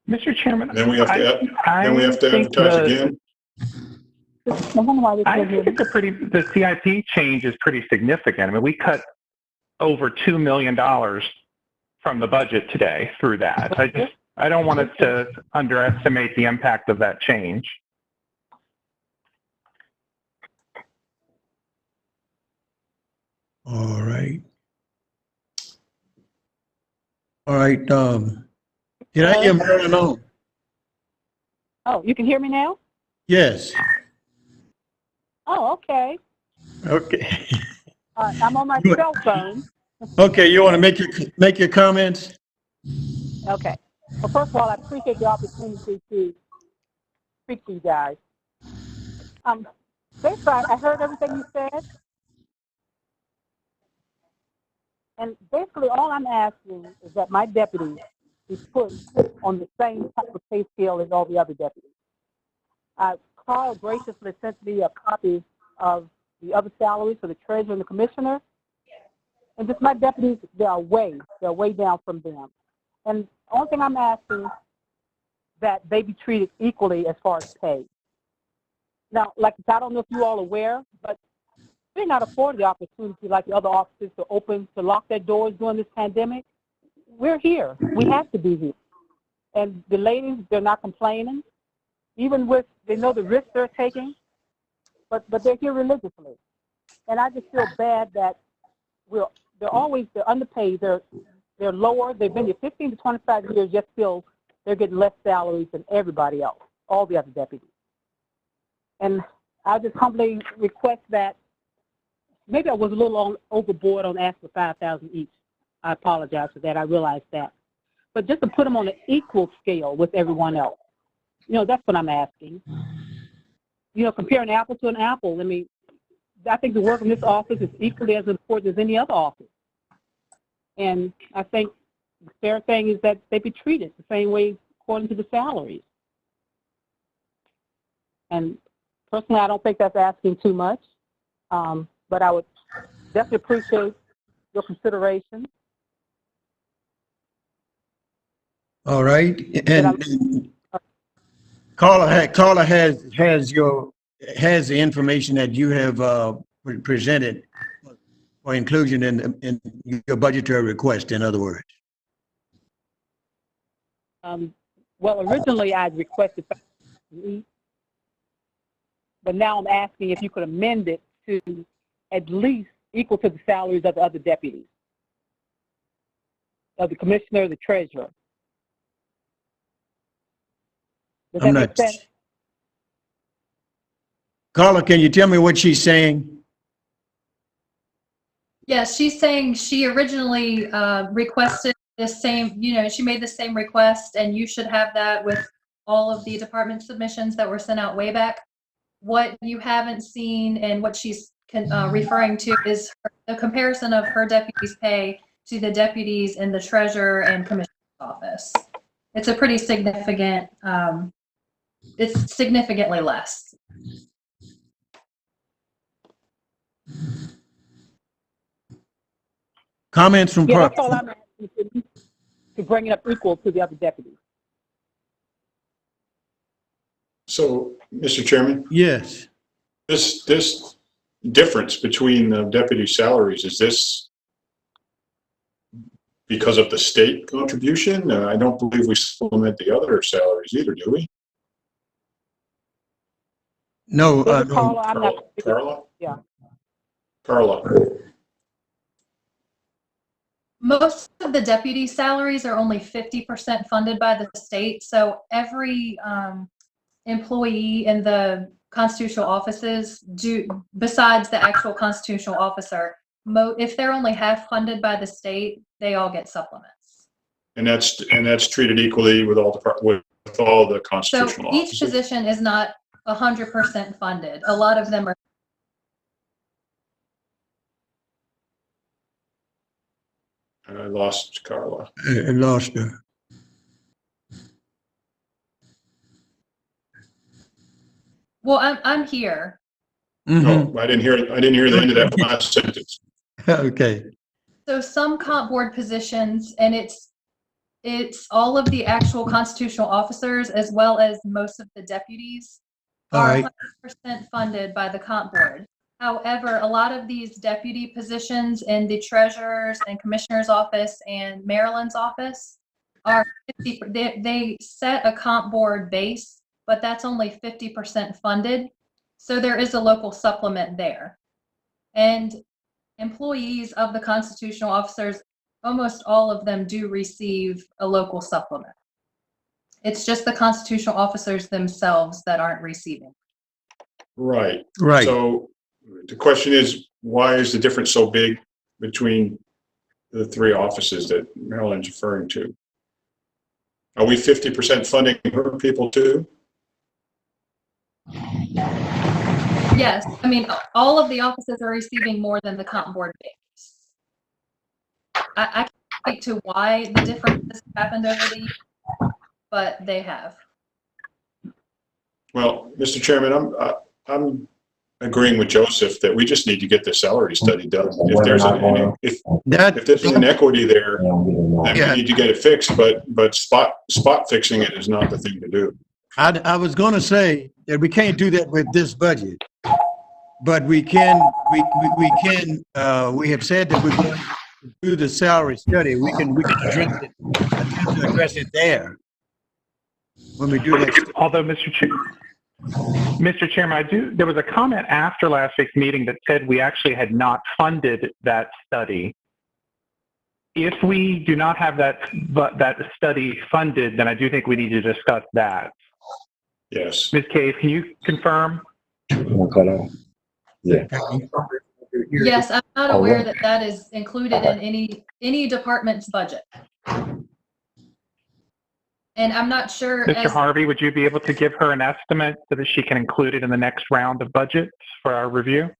Mr. Chairman, Then we have to advertise again. I think the CIP change is pretty significant. I mean, we cut over $2 million from the budget today through that. I don't want us to underestimate the impact of that change. All right. Did I hear Marilyn on? Oh, you can hear me now? Yes. Oh, okay. Okay. I'm on my You- cell phone. Okay, you want to make your comments? Okay. Well, first of all, I appreciate the opportunity to speak to you guys. Basically, I heard everything you said, and basically all I'm asking is that my deputies be put on the same type of pay scale as all the other deputies. Carl graciously sent me a copy of the other salaries for the treasurer and the commissioner, and just my deputies, they're way down from them. And the only thing I'm asking that they be treated equally as far as pay. Now, like I don't know if you all are aware, but they're not afforded the opportunity like the other offices to lock their doors during this pandemic. We're here. We have to be here. And the ladies, they're not complaining, even with, they know the risks they're taking, but they're here religiously. And I just feel bad that they're underpaid. They're lower. They've been here 15 to 25 years, yet still they're getting less salaries than everybody else, all the other deputies. And I just humbly request that maybe I was a little overboard on asking for $5,000 each. I apologize for that. I realize that. But just to put them on an equal scale with everyone else. That's what I'm asking. Comparing apple to an apple. I mean, I think the work in this office is equally as important as any other office. And I think the fair thing is that they be treated the same way according to the salaries. And personally, I don't think that's asking too much. But I would definitely appreciate your consideration. All right. And Carla has the information that you have presented for inclusion in your budgetary request, in other words. Well, originally I'd requested, but now I'm asking if you could amend it to at least equal to the salaries of the other deputies, of the commissioner, the treasurer. Does that make sense? Carla, can you tell me what she's saying? Yes, she's saying she originally requested the same, she made the same request, and you should have that with all of the department submissions that were sent out way back. What you haven't seen and what she's referring to is the comparison of her deputies' pay to the deputies in the treasurer and commissioner's office. It's a pretty significant, it's significantly less. Comments from that's all I'm asking, to bring it up equal to the other deputies. So, Mr. Chairman, Yes. this difference between the deputy salaries, is this because of the state contribution? I don't believe we supplement the other salaries either, do we? No. Carla, I'm not. Carla? Yeah. Carla. Most of the deputy salaries are only 50% funded by the state. So every employee in the constitutional offices besides the actual constitutional officer, if they're only half funded by the state, they all get supplements. And that's treated equally with all the constitutional So each officers. position is not 100% funded. A lot of them are. I lost Carla. I lost her. Well, I'm here. Mm-hmm. No, I didn't hear the end of that last sentence. Okay. So some comp board positions, and it's all of the actual constitutional officers as well as most of the deputies are 100% funded by the comp board. However, a lot of these deputy positions in the treasurer's and commissioner's office and Maryland's office are 50, they set a comp board base, but that's only 50% funded. So there is a local supplement there. And employees of the constitutional officers, almost all of them do receive a local supplement. It's just the constitutional officers themselves that aren't receiving. Right. Right. So the question is, why is the difference so big between the three offices that Marilyn's referring to? Are we 50% funding her people too? Yes, I mean, all of the offices are receiving more than the comp board base. I can't speak to why the difference has happened over the years, but they have. Well, Mr. Chairman, I'm agreeing with Joseph that we just need to get the salary study done. If there's an inequity there, then we need to get it fixed. But spot fixing it is not the thing to do. I was going to say that we can't do that with this budget, but we can. We have said that we're going to do the salary study. We can address it. Attempt to address it there when we do that. Although, Mr. Chairman, there was a comment after last week's meeting that said we actually had not funded that study. If we do not have that study funded, then I do think we need to discuss that. Yes. Ms. Cave, can you confirm? Yeah. Yes, I'm not aware that that is included in any department's budget. And I'm not sure. Mr. Harvey, would you be able to give her an estimate so that she can include it in the next round of budgets for our review?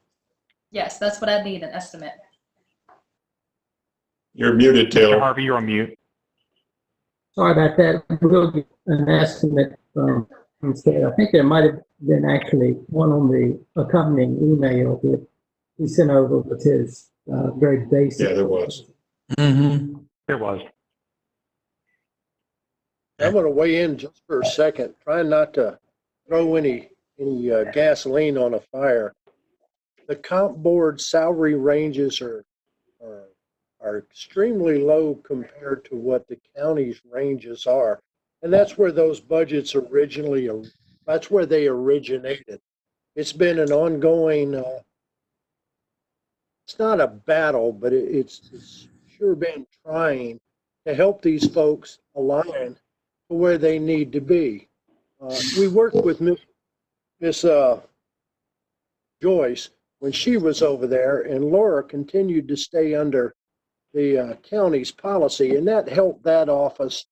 Yes, that's what I need, an estimate. You're muted, Taylor. Mr. Harvey, you're on mute. Sorry about that. We'll get an estimate from instead. I think there might have been actually one on the accompanying email that he sent over with his very basic. Yeah, there was. Mm-hmm. There was. I'm going to weigh in just for a second, trying not to throw any gasoline on a fire. The comp board salary ranges are extremely low compared to what the county's ranges are. And that's where those budgets that's where they originated. It's been an ongoing, it's not a battle, but it's sure been trying to help these folks align to where they need to be. We worked with Miss Joyce when she was over there, and Laura continued to stay under the county's policy, and that helped that office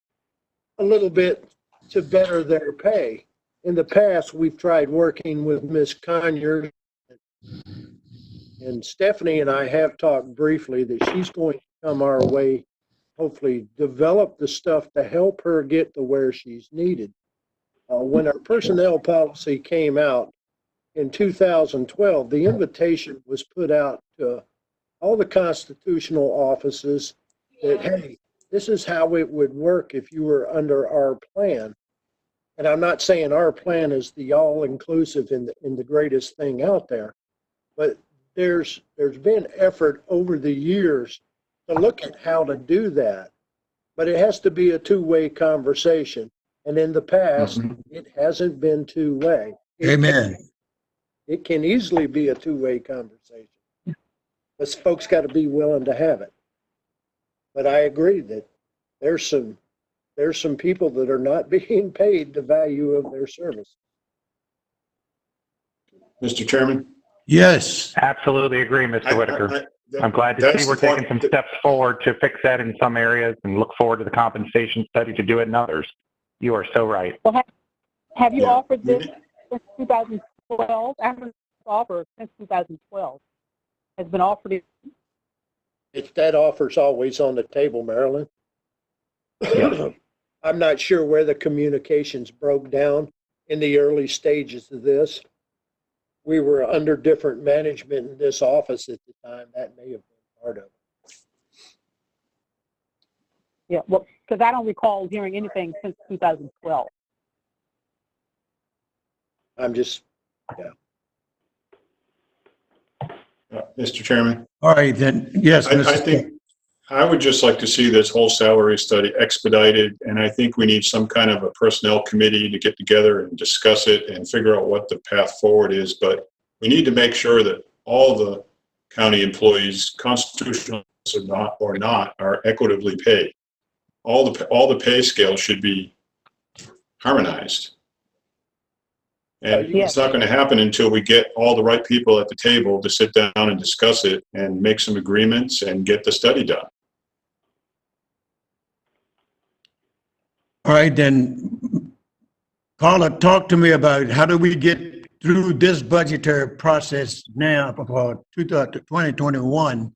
a little bit to better their pay. In the past, we've tried working with Miss Conyers, and Stephanie and I have talked briefly that she's going to come our way, hopefully develop the stuff to help her get to where she's needed. When our personnel policy came out in 2012, the invitation was put out to all the constitutional offices that, hey, this is how it would work if you were under our plan. And I'm not saying our plan is the all-inclusive in the greatest thing out there, but there's been effort over the years to look at how to do that. But it has to be a two-way conversation. And in the past, it hasn't been two-way. Amen. It can easily be a two-way conversation. But folks got to be willing to have it. But I agree that there's some people that are not being paid the value of their service. Mr. Chairman? Yes. Absolutely agree, Mr. Whitaker. I'm glad to see we're taking some steps forward to fix that in some areas and look forward to the compensation study to do it in others. You are so right. Well, have you offered this since 2012? I haven't offered since 2012. Has been offered. That offer's always on the table, Marilyn. I'm not sure where the communications broke down in the early stages of this. We were under different management in this office at the time. That may have been part of it. Yeah, well, because I don't recall hearing anything since 2012. I'm just, Mr. Chairman? All right, then. Yes, I think I would just like to see this whole salary study expedited, and I think we need some kind of a personnel committee to get together and discuss it and figure out what the path forward is. But we need to make sure that all the county employees, constitutional or not, are equitably paid. All the pay scale should be harmonized. And Yes. it's not going to happen until we get all the right people at the table to sit down and discuss it and make some agreements and get the study done. All right, then, Carla, talk to me about how do we get through this budgetary process now for 2021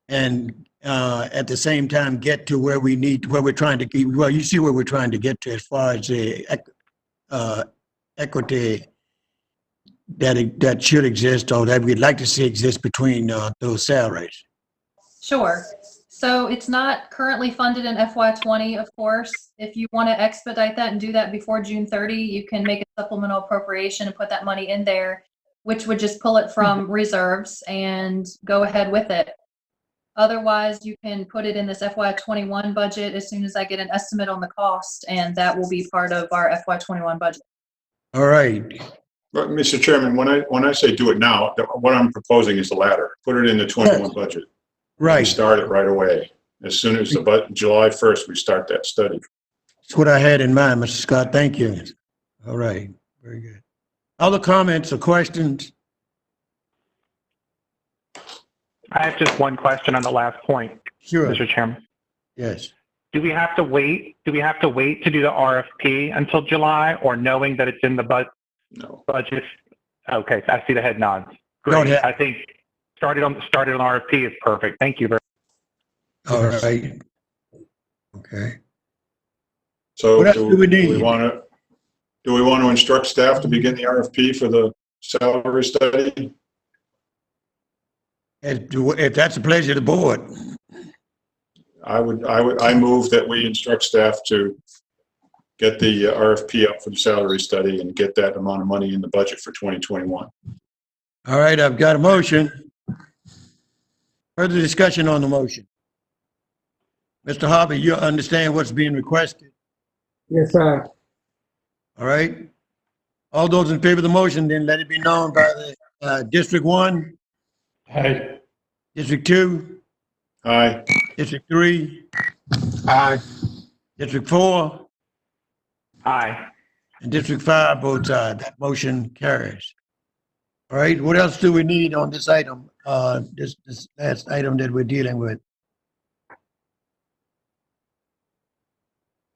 and at the same time get to where we're trying to keep, well, you see where we're trying to get to as far as the equity that should exist or that we'd like to see exist between those salaries. Sure. So it's not currently funded in FY20, of course. If you want to expedite that and do that before June 30, you can make a supplemental appropriation and put that money in there, which would just pull it from reserves and go ahead with it. Otherwise, you can put it in this FY21 budget as soon as I get an estimate on the cost, and that will be part of our FY21 budget. All right. But Mr. Chairman, when I say do it now, what I'm proposing is the latter. Put it in the 21 budget. Right. And start it right away. As soon as July 1st, we start that study. That's what I had in mind, Mr. Scott. Thank you. All right. Very good. Other comments or questions? I have just one question on the last point, Sure. Mr. Chairman. Yes. Do we have to wait? Do we have to wait to do the RFP until July, or knowing that it's in the No. budget? Okay, I see the head nods. Don't Great. have- I think started on RFP is perfect. Thank you very much. All right. Okay. So What else do we need? do we want to instruct staff to begin the RFP for the salary study? If that's the pleasure of the board. I move that we instruct staff to get the RFP up for the salary study and get that amount of money in the budget for 2021. All right, I've got a motion. Further discussion on the motion. Mr. Harvey, you understand what's being requested? Yes, sir. All right. All those in favor of the motion, then let it be known by the District 1, Hey, District 2, Aye. District 3, Aye. District 4, Aye. and District 5 votes aye. That motion carries. All right, what else do we need on this item, this last item that we're dealing with?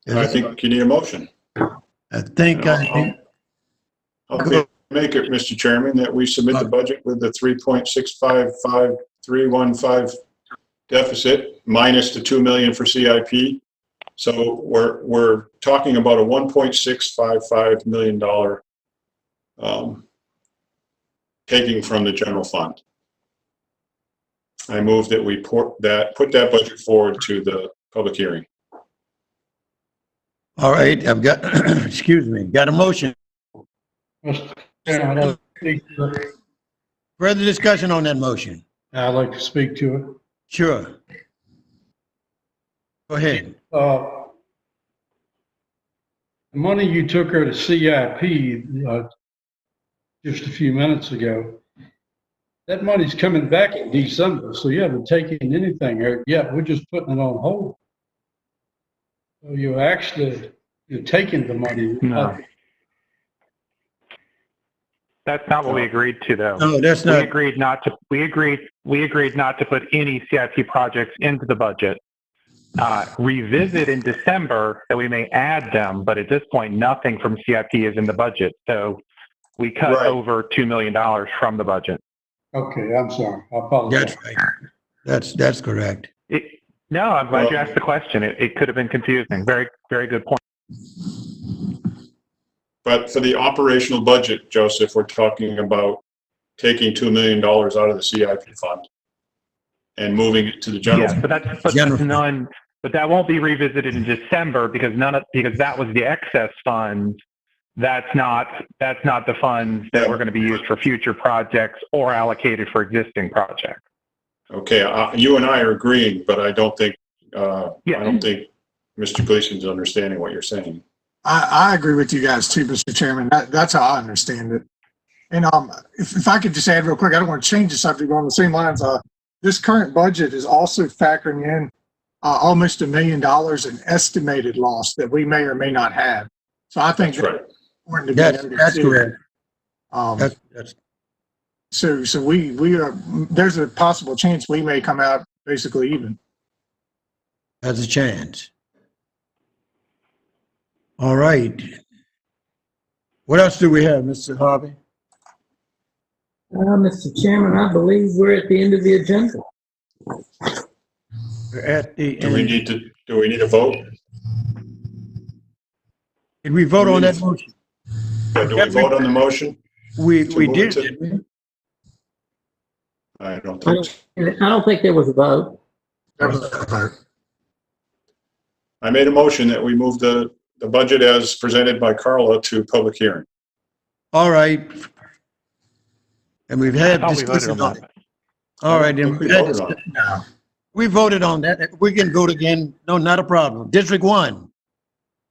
I think you need a motion. I think I'll make it, Mr. Chairman, that we submit the budget with the 3.655315 deficit minus the 2 million for CIP. So we're talking about a $1.655 million taking from the general fund. I move that we put that budget forward to the public hearing. all right, I've got, excuse me, got a motion. Mr. Chairman, I'd like to speak to it. Further discussion on that motion? I'd like to speak to it. Sure. Go ahead. The money you took her to CIP just a few minutes ago, that money's coming back in December, so you haven't taken anything yet. We're just putting it on hold. So you're taking the money. No. That's not what we agreed to, though. No, that's We not, agreed not to. We agreed not to put any CIP projects into the budget. Revisit in December that we may add them, but at this point, nothing from CIP is in the budget. So we cut Right. over $2 million from the budget. Okay, I'm sorry. I apologize. that's right. That's correct. No, I'm glad you asked the question. It could have been confusing. Very, very good point. But for the operational budget, Joseph, we're talking about taking $2 million out of the CIP fund and moving it to the general. Yes, but that won't be revisited in December because that was the excess funds. That's not the funds that were going to be used for future projects or allocated for existing projects. Okay, you and I are agreeing, but I don't think Mr. Gleason's understanding what you're saying. I agree with you guys too, Mr. Chairman. That's how I understand it. And if I could just add real quick, I don't want to change the subject, but on the same lines, this current budget is also factoring in almost $1 million in estimated loss that we may or may not have. So I think That's right. important to be That's, noted that's too. correct. Um, That's, so we are, there's a possible chance we may come out basically even. that's a chance. All right. What else do we have, Mr. Harvey? Mr. Chairman, I believe we're at the end of the agenda. We're at the Do we end. need a vote? Did we vote on that motion? Yeah, do we vote on the motion? We move did, to- didn't we? I don't I think so. don't think there was a vote. That was a vote. I made a motion that we move the budget as presented by Carla to public hearing. All right. And we've had I thought we voted discussion on on it. that. All right, I then think we we've had voted on discussion. it. No. We voted on that. We can vote again. No, not a problem. District 1.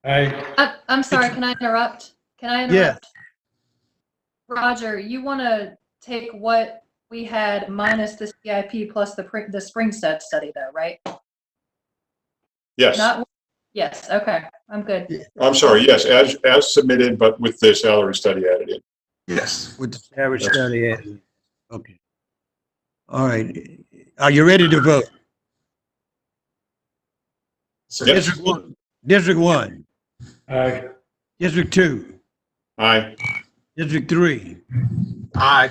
I'm sorry, can I interrupt? Can I interrupt? Yeah. Roger, you want to take what we had minus the CIP plus the Springstead study though, right? Yes. Yes, okay, I'm good. I'm sorry, yes, as submitted, but with the salary study added in. Yes. With the average study added. Okay. All right. Are you ready to vote? So Yes. District 1. District 1. Aye. District 2. Aye. District 3. aye.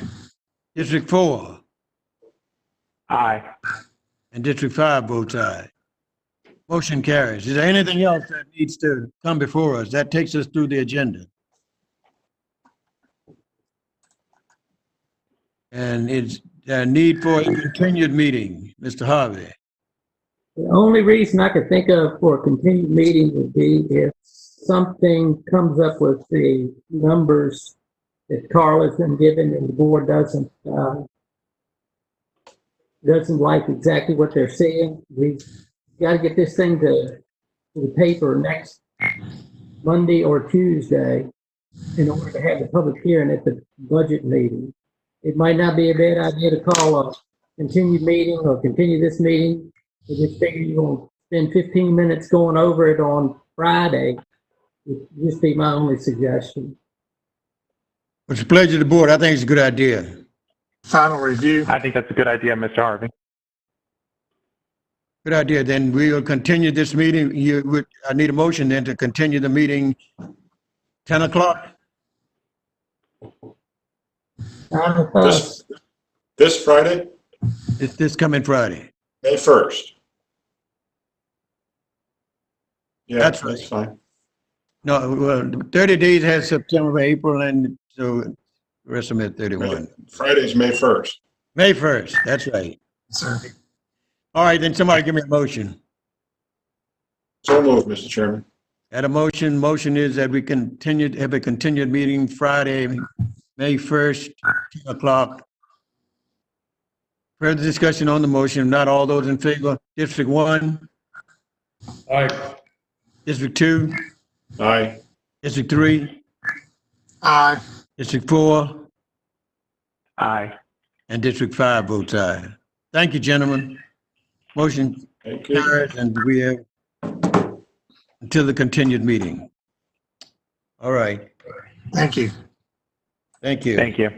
District 4. Aye. And District 5 votes aye. Motion carries. Is there anything else that needs to come before us? That takes us through the agenda. And it's a need for a continued meeting, Mr. Harvey. The only reason I could think of for a continued meeting would be if something comes up with the numbers that Carla's been given and the board doesn't like exactly what they're seeing. We've got to get this thing to the paper next Monday or Tuesday in order to have the public hearing at the budget meeting. It might not be a bad idea to call a continued meeting or continue this meeting. We just figure you're going to spend 15 minutes going over it on Friday. Would just be my only suggestion. It's a pleasure to the board. I think it's a good idea. Final review. I think that's a good idea, Mr. Harvey. Good idea. Then we will continue this meeting. I need a motion then to continue the meeting 10 o'clock. This Friday, It's this coming Friday. May 1st. Yeah, That's right. that's fine. No, well, 30 days has September, April, and so the rest of them at 31. Friday's May 1st. May 1st, that's right. Sir. All right, then somebody give me a motion. So moved, Mr. Chairman. At a motion is that we have a continued meeting Friday, May 1st, 10 o'clock. Further discussion on the motion, not all those in favor. District 1, Aye. District 2, Aye. District 3, Aye. District 4, Aye. and District 5 votes aye. Thank you, gentlemen. Motion Thank you. carries, and we have until the continued meeting. All right. Thank you. Thank you. Thank you.